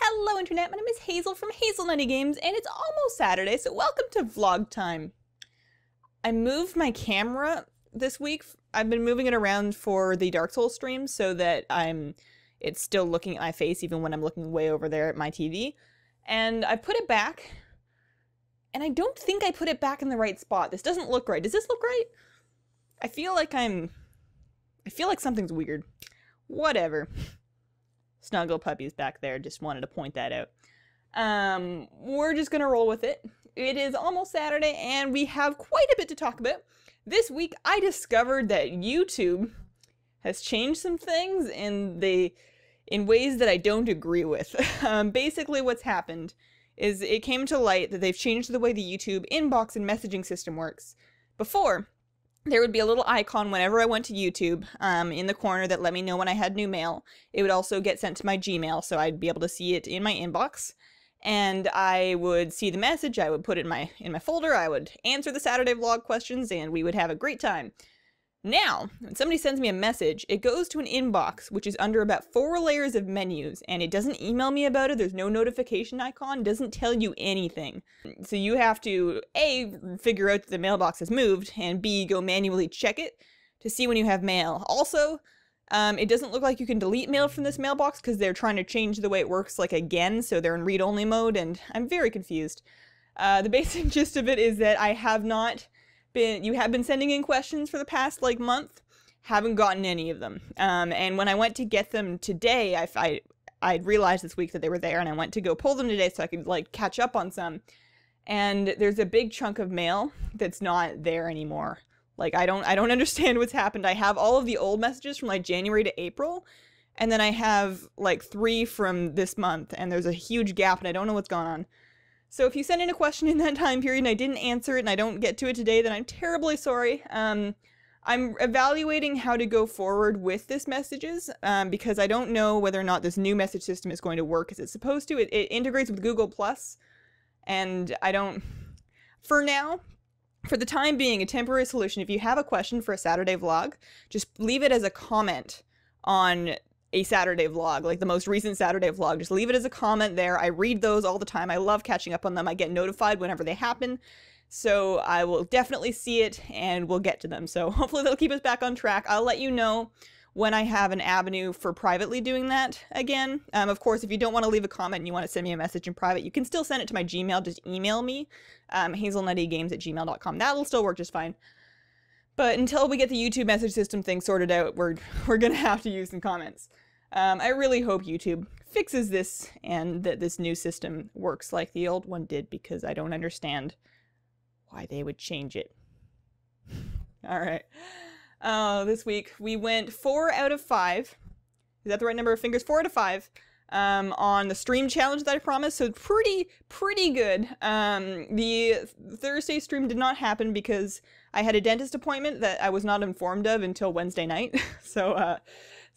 Hello Internet, my name is Hazel from Hazelnuttygames, and it's almost Saturday, so welcome to vlog time. I moved my camera this week. I've been moving it around for the Dark Souls stream so that it's still looking at my face even when I'm looking way over there at my TV. And I put it back, and I don't think I put it back in the right spot. This doesn't look right. Does this look right? I feel like something's weird. Whatever. Snuggle Puppy's back there, just wanted to point that out. We're just gonna roll with it. It is almost Saturday, and we have quite a bit to talk about. This week, I discovered that YouTube has changed some things in ways that I don't agree with. Basically, what's happened is it came to light that they've changed the way the YouTube inbox and messaging system works. Before, there would be a little icon whenever I went to YouTube in the corner that let me know when I had new mail. It would also get sent to my Gmail, so I'd be able to see it in my inbox. And I would see the message, I would put it in my folder, I would answer the Saturday vlog questions, and we would have a great time. Now, when somebody sends me a message, it goes to an inbox, which is under about 4 layers of menus, and it doesn't email me about it, there's no notification icon, doesn't tell you anything. So you have to, A, figure out that the mailbox has moved, and B, go manually check it to see when you have mail. Also, it doesn't look like you can delete mail from this mailbox because they're trying to change the way it works, like, again, so they're in read-only mode, and I'm very confused. The basic gist of it is that you have been sending in questions for the past, month, haven't gotten any of them. And when I went to get them today, I realized this week that they were there, and I went to go pull them today so I could, catch up on some. And there's a big chunk of mail that's not there anymore. I don't understand what's happened. I have all of the old messages from, January to April, and then I have, 3 from this month, and there's a huge gap, and I don't know what's going on. So if you send in a question in that time period and I didn't answer it and I don't get to it today, then I'm terribly sorry. I'm evaluating how to go forward with this messages because I don't know whether or not this new message system is going to work as it's supposed to. It integrates with Google+, and for now, for the time being, a temporary solution, if you have a question for a Saturday vlog, just leave it as a comment on a Saturday vlog, the most recent Saturday vlog. Just leave it as a comment there. I read those all the time. I love catching up on them. I get notified whenever they happen. So I will definitely see it and we'll get to them. So hopefully they'll keep us back on track. I'll let you know when I have an avenue for privately doing that again. Of course, if you don't want to leave a comment and you want to send me a message in private, you can still send it to my Gmail. Just email me, hazelnuttygames@gmail.com. That'll still work just fine. But until we get the YouTube message system thing sorted out, we're gonna have to use some comments. I really hope YouTube fixes this and that this new system works like the old one did, because I don't understand why they would change it. Alright. This week we went 4 out of 5. Is that the right number of fingers? 4 out of 5. On the stream challenge that I promised, so pretty good. The Thursday stream did not happen because I had a dentist appointment that I was not informed of until Wednesday night. So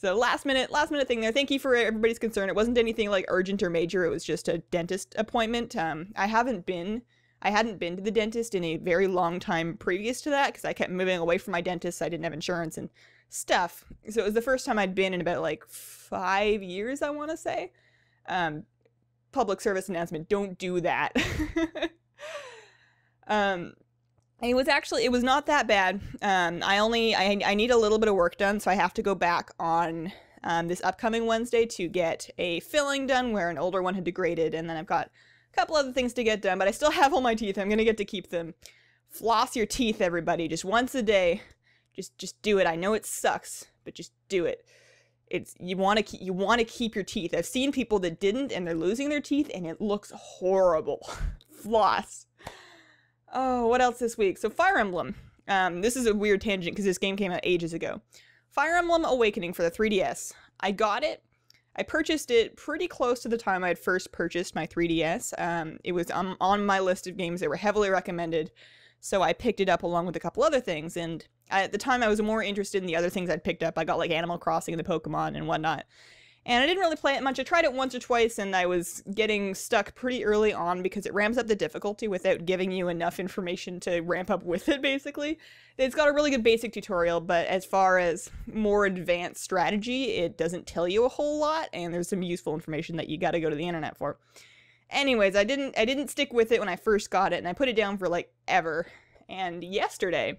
last minute thing there. Thank you for everybody's concern. It wasn't anything urgent or major. It was just a dentist appointment. I hadn't been to the dentist in a very long time previous to that because I kept moving away from my dentist. I didn't have insurance and stuff. So it was the first time I'd been in about 5 years, I want to say. Public service announcement, don't do that. It was not that bad. I need a little bit of work done, so I have to go back on this upcoming Wednesday to get a filling done where an older one had degraded, and then I've got a couple other things to get done, but I still have all my teeth. I'm gonna get to keep them. Floss your teeth, everybody, just once a day. Just do it. I know it sucks, but just do it. You want to keep your teeth. I've seen people that didn't, and they're losing their teeth, and it looks horrible. Floss. Oh, what else this week? So Fire Emblem. This is a weird tangent because this game came out ages ago. Fire Emblem Awakening for the 3DS. I got it. I purchased it pretty close to the time I had first purchased my 3DS. It was on my list of games that were heavily recommended, so I picked it up along with a couple other things, and at the time I was more interested in the other things I'd picked up. I got Animal Crossing and the Pokemon and whatnot. And I didn't really play it much. I tried it once or twice, and I was getting stuck pretty early on because it ramps up the difficulty without giving you enough information to ramp up with it, basically. It's got a really good basic tutorial, but as far as more advanced strategy, it doesn't tell you a whole lot, and there's some useful information that you gotta go to the internet for. Anyways, I didn't stick with it when I first got it, and I put it down for, like, ever. And yesterday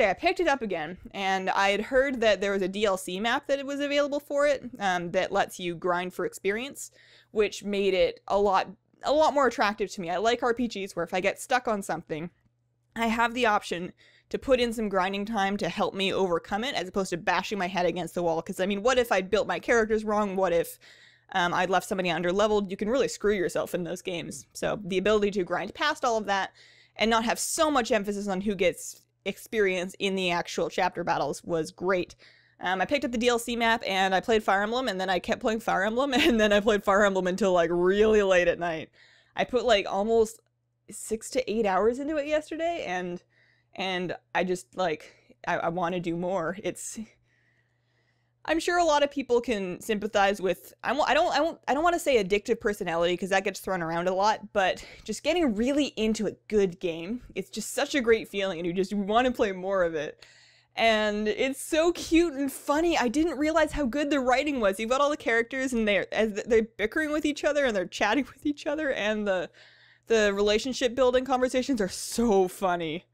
I picked it up again, and I had heard that there was a DLC map that was available for it, that lets you grind for experience, which made it a lot more attractive to me. I like RPGs where if I get stuck on something, I have the option to put in some grinding time to help me overcome it, as opposed to bashing my head against the wall. Because, I mean, what if I'd built my characters wrong? What if I'd left somebody under-leveled? You can really screw yourself in those games. So the ability to grind past all of that and not have so much emphasis on who gets experience in the actual chapter battles was great. I picked up the DLC map and I played Fire Emblem, and then I kept playing Fire Emblem, and then I played Fire Emblem until like really late at night. I put like almost 6 to 8 hours into it yesterday, and I just like I want to do more. I'm sure a lot of people can sympathize with, I don't want to say addictive personality because that gets thrown around a lot, but just getting really into a good game. It's just such a great feeling, and you want to play more of it. And it's so cute and funny. I didn't realize how good the writing was. You've got all the characters, and they're bickering with each other, and they're chatting with each other, and the relationship building conversations are so funny.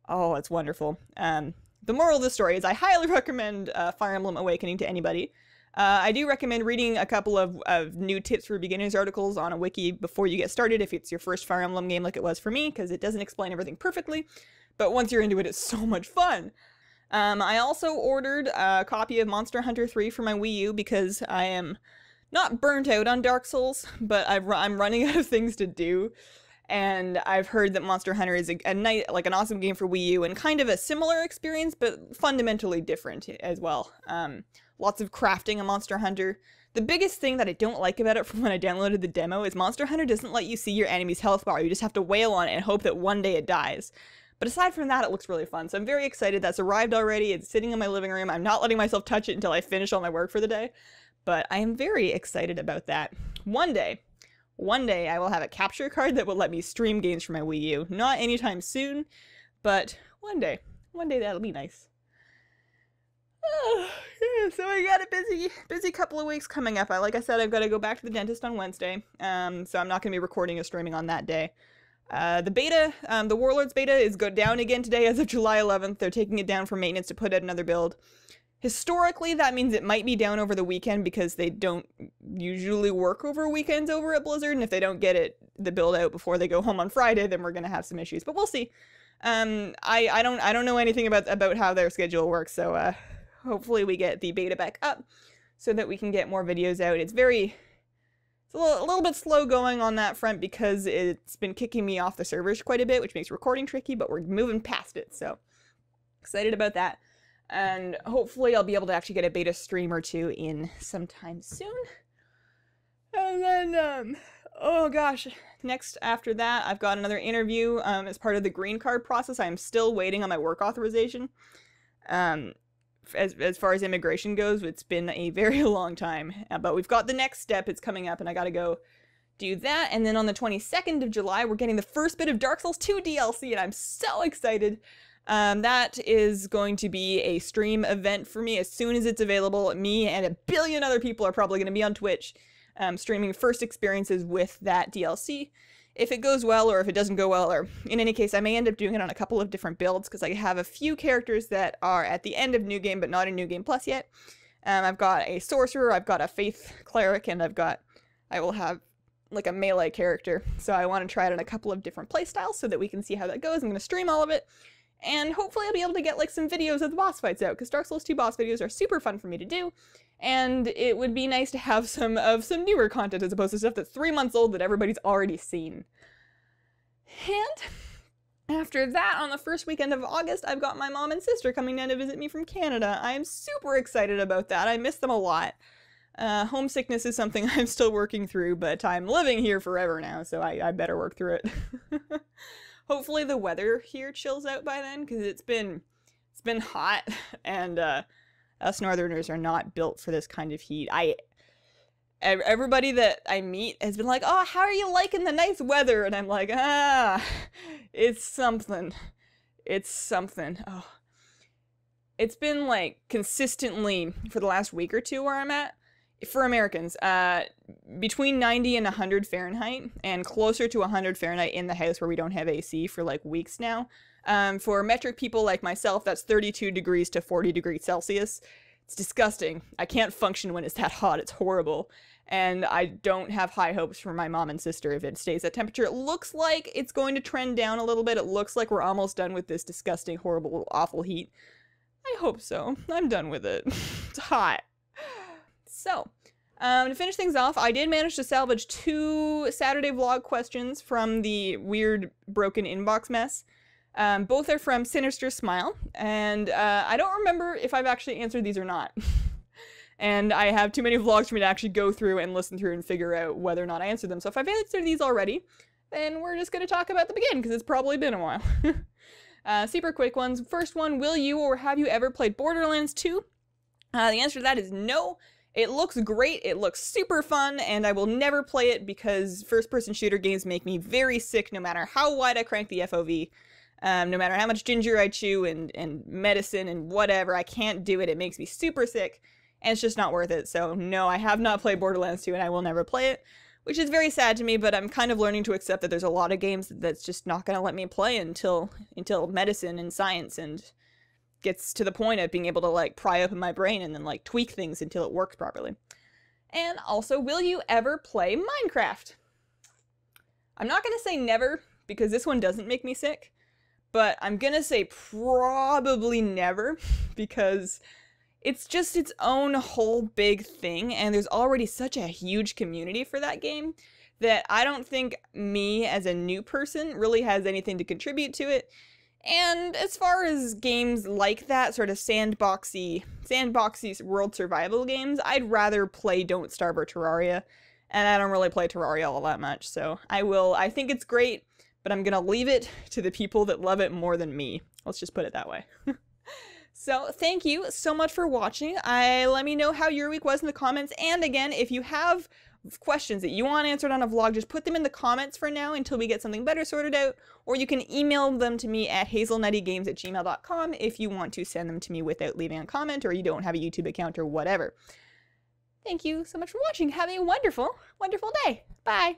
Oh, it's wonderful. The moral of the story is I highly recommend Fire Emblem Awakening to anybody. I do recommend reading a couple of new tips for beginners articles on a wiki before you get started if it's your first Fire Emblem game like it was for me, because it doesn't explain everything perfectly, but once you're into it, it's so much fun. I also ordered a copy of Monster Hunter 3 for my Wii U because I am not burnt out on Dark Souls, but I'm running out of things to do. And I've heard that Monster Hunter is an awesome game for Wii U, and kind of a similar experience, but fundamentally different as well. Lots of crafting in Monster Hunter. The biggest thing that I don't like about it from when I downloaded the demo is Monster Hunter doesn't let you see your enemy's health bar. You just have to wail on it and hope that one day it dies. But aside from that, it looks really fun, so I'm very excited. That's arrived already. It's sitting in my living room. I'm not letting myself touch it until I finish all my work for the day. But I am very excited about that. One day I will have a capture card that will let me stream games from my Wii U. Not anytime soon, but one day that'll be nice. Yeah, so I got a busy couple of weeks coming up. Like I said, I've got to go back to the dentist on Wednesday, so I'm not going to be recording or streaming on that day. The beta, the Warlords beta is down again today as of July 11th. They're taking it down for maintenance to put out another build. Historically, that means it might be down over the weekend because they don't usually work over weekends over at Blizzard, and if they don't get the build out before they go home on Friday, then we're gonna have some issues. But we'll see. I don't know anything about how their schedule works, so hopefully we get the beta back up so that we can get more videos out. It's a little bit slow going on that front because it's been kicking me off the servers quite a bit, which makes recording tricky, but we're moving past it, so excited about that. And hopefully I'll be able to actually get a beta stream or two in sometime soon. And then, oh gosh, next after that, I've got another interview as part of the green card process. I'm still waiting on my work authorization. As far as immigration goes, it's been a very long time. But we've got the next step. It's coming up, and I gotta go do that. And then on the 22nd of July, we're getting the first bit of Dark Souls 2 DLC, and I'm so excited. That is going to be a stream event for me as soon as it's available. Me and a billion other people are probably going to be on Twitch streaming first experiences with that DLC. If it goes well or if it doesn't go well, or in any case, I may end up doing it on a couple of different builds because I have a few characters that are at the end of New Game but not in New Game Plus yet. I've got a Sorcerer, I've got a Faith Cleric, and I will have like a melee character. So I want to try it on a couple of different playstyles so that we can see how that goes. I'm going to stream all of it. And hopefully I'll be able to get like some videos of the boss fights out, because Dark Souls 2 boss videos are super fun for me to do, and it would be nice to have some newer content as opposed to stuff that's 3 months old that everybody's already seen. And after that, on the first weekend of August, I've got my mom and sister coming down to visit me from Canada. I'm super excited about that. I miss them a lot. Homesickness is something I'm still working through, but I'm living here forever now, so I better work through it. Hopefully the weather here chills out by then, because it's been hot, and Us Northerners are not built for this kind of heat. Everybody that I meet has been like, oh, how are you liking the nice weather? And I'm like, it's something. It's something. Oh. It's been like consistently for the last week or two where I'm at, for Americans, between 90 and 100 Fahrenheit, and closer to 100 Fahrenheit in the house where we don't have AC for like weeks now. For metric people like myself, that's 32 degrees to 40 degrees Celsius. It's disgusting. I can't function when it's that hot. It's horrible. And I don't have high hopes for my mom and sister if it stays that temperature. It looks like it's going to trend down a little bit. It looks like we're almost done with this disgusting, horrible, awful heat. I hope so. I'm done with it. It's hot. So, to finish things off, I did manage to salvage 2 Saturday vlog questions from the weird broken inbox mess. Both are from Sinister Smile, and I don't remember if I've actually answered these or not. And I have too many vlogs for me to actually go through and listen through and figure out whether or not I answered them. So if I've answered these already, then we're just going to talk about them again, because it's probably been a while. Super quick ones. First one, will you or have you ever played Borderlands 2? The answer to that is no. It looks great, it looks super fun, and I will never play it because first-person shooter games make me very sick no matter how wide I crank the FOV. No matter how much ginger I chew and medicine and whatever, I can't do it. It makes me super sick, and it's just not worth it. So no, I have not played Borderlands 2, and I will never play it, which is very sad to me, but I'm kind of learning to accept that there's a lot of games that's just not going to let me play until medicine and science and gets to the point of being able to like pry open my brain and then like tweak things until it works properly. And also, will you ever play Minecraft? I'm not going to say never because this one doesn't make me sick, but I'm going to say probably never because it's just its own whole big thing and there's already such a huge community for that game that I don't think me as a new person really has anything to contribute to it. And as far as games like that, sort of sandboxy world survival games, I'd rather play Don't Starve or Terraria, and I don't really play Terraria all that much, so I think it's great, but I'm gonna leave it to the people that love it more than me. Let's just put it that way. So, thank you so much for watching. Let me know how your week was in the comments, and again, if you have questions that you want answered on a vlog, just put them in the comments for now until we get something better sorted out, or you can email them to me at hazelnuttygames@gmail.com if you want to send them to me without leaving a comment, or you don't have a YouTube account or whatever. Thank you so much for watching. Have a wonderful, wonderful day. Bye!